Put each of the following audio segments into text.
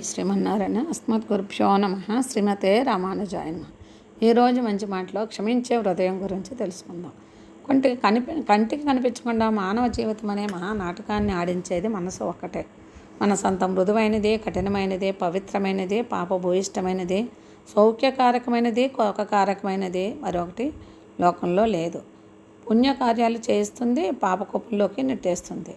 శ్రీమన్నారాయణ. అస్మద్గురుభ్యో నమః. శ్రీమతే రామానుజాయ నమః. ఈరోజు మంచి మాటలో క్షమించే హృదయం గురించి తెలుసుకుందాం. కంటికి కనిపించకుండా మానవ జీవితం అనే మహానాటకాన్ని ఆడించేది మనసు ఒక్కటే. మనసంత మృదువైనది, కఠినమైనది, పవిత్రమైనది, పాపభూయిష్టమైనది, సౌఖ్యకారకమైనది, కోపకారకమైనది మరొకటి లోకంలో లేదు. పుణ్యకార్యాలు చేయిస్తుంది, పాపకొప్పుల్లోకి నెట్టేస్తుంది.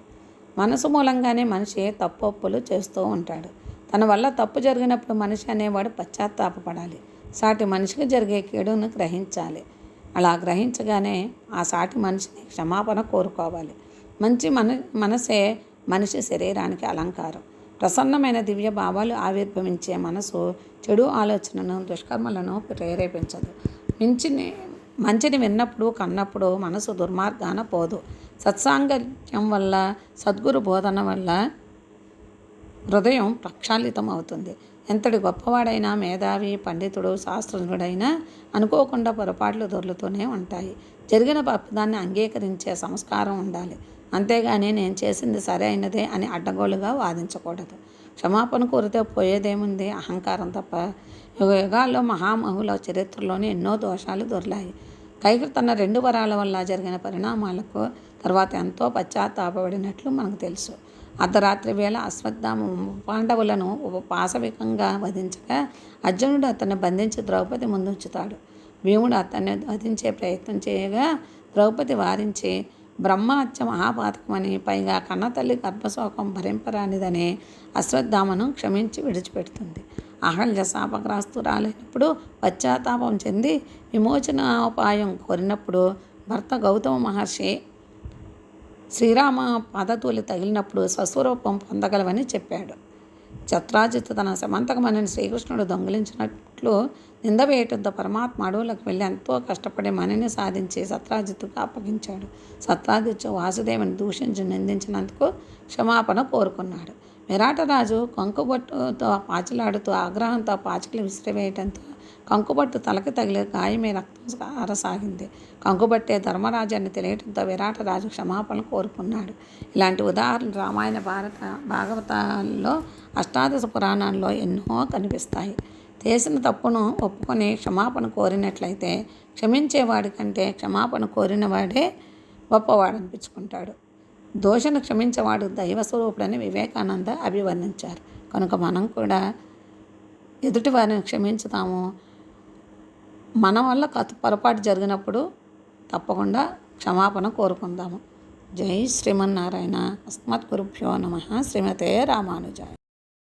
మనసు మూలంగానే మనిషి తప్పొప్పులు చేస్తూ ఉంటాడు. తన వల్ల తప్పు జరిగినప్పుడు మనిషి అనేవాడు పశ్చాత్తాపపడాలి. సాటి మనిషికి జరిగే కీడును గ్రహించాలి. అలా గ్రహించగానే ఆ సాటి మనిషిని క్షమాపణ కోరుకోవాలి. మంచి మనసే మనిషి శరీరానికి అలంకారం. ప్రసన్నమైన దివ్య భావాలు ఆవిర్భవించే మనసు చెడు ఆలోచనను, దుష్కర్మలను ప్రేరేపించదు. మంచిని విన్నప్పుడు, కన్నప్పుడు మనసు దుర్మార్గాన పోదు. సత్సాంగత్యం వల్ల, సద్గురు బోధన వల్ల హృదయం ప్రక్షాళితం అవుతుంది. ఎంతటి గొప్పవాడైనా, మేధావి, పండితుడు, శాస్త్రజ్ఞుడైనా అనుకోకుండా పొరపాట్లు దొర్లుతూనే ఉంటాయి. జరిగిన తప్పుదాన్ని అంగీకరించే సంస్కారం ఉండాలి. అంతేగాని నేను చేసింది సరైనదే అని అడ్డగోలుగా వాదించకూడదు. క్షమాపణ కోరితే పోయేదేముంది? అహంకారం తప్ప. యుగాల్లో మహామహుల చరిత్రలోని ఎన్నో దోషాలు దొర్లాయి. కైకేయి తన 2 వరాల వల్ల జరిగిన పరిణామాలకు తర్వాత ఎంతో పశ్చాత్తాపడినట్లు మనకు తెలుసు. అర్ధరాత్రి వేళ అశ్వత్థామ పాండవులను పాశవికంగా వధించగా అర్జునుడు అతన్ని బంధించి ద్రౌపది ముందుంచుతాడు. భీముడు అతన్ని వధించే ప్రయత్నం చేయగా ద్రౌపది వారించి బ్రహ్మహత్య మహాపాతకమని, పైగా కన్నతల్లి గర్భశోకం భరింపరానిదని అశ్వత్థామను క్షమించి విడిచిపెడుతుంది. అహల్య శాపగ్రస్తురాలైనప్పుడు పశ్చాత్తాపం చెంది విమోచనోపాయం కోరినప్పుడు భర్త గౌతమ మహర్షి శ్రీరామ పాదతూలి తగిలినప్పుడు స్వస్వరూపం పొందగలవని చెప్పాడు. శత్రాజిత్తు తన సమంతకమణిని శ్రీకృష్ణుడు దొంగిలించినట్లు నిందవేయటంతో పరమాత్మ అడవులకు వెళ్ళి ఎంతో కష్టపడి మణిని సాధించి శత్రాజిత్తుకు అప్పగించాడు. శత్రాజిత్తు వాసుదేవుని దూషించి నిందించినందుకు క్షమాపణ కోరుకున్నాడు. విరాటరాజు కంకుబట్టుతో పాచిలాడుతూ ఆగ్రహంతో పాచికలు విసిరివేయటంతో కంకుబట్టు తలకి తగిలి గాయమే రక్తం కారసాగింది. కంకుబట్టే ధర్మరాజాన్ని తెలియటంతో విరాటరాజు క్షమాపణ కోరుకున్నాడు. ఇలాంటి ఉదాహరణలు రామాయణ, భాగవతాల్లో, అష్టాదశ పురాణాల్లో ఎన్నో కనిపిస్తాయి. చేసిన తప్పును ఒప్పుకొని క్షమాపణ కోరినట్లయితే క్షమించేవాడి కంటే క్షమాపణ కోరినవాడే గొప్పవాడనిపించుకుంటాడు. దోషను క్షమించేవాడు దైవస్వరూపుడని వివేకానంద అభివర్ణించారు. కనుక మనం కూడా ఎదుటి వారిని క్షమించుతాము. మన వల్ల పొరపాటు జరిగినప్పుడు తప్పకుండా క్షమాపణ కోరుకుందాము. జై శ్రీమన్నారాయణ. అస్మద్గురుభ్యో నమః. శ్రీమతే రామానుజాయ.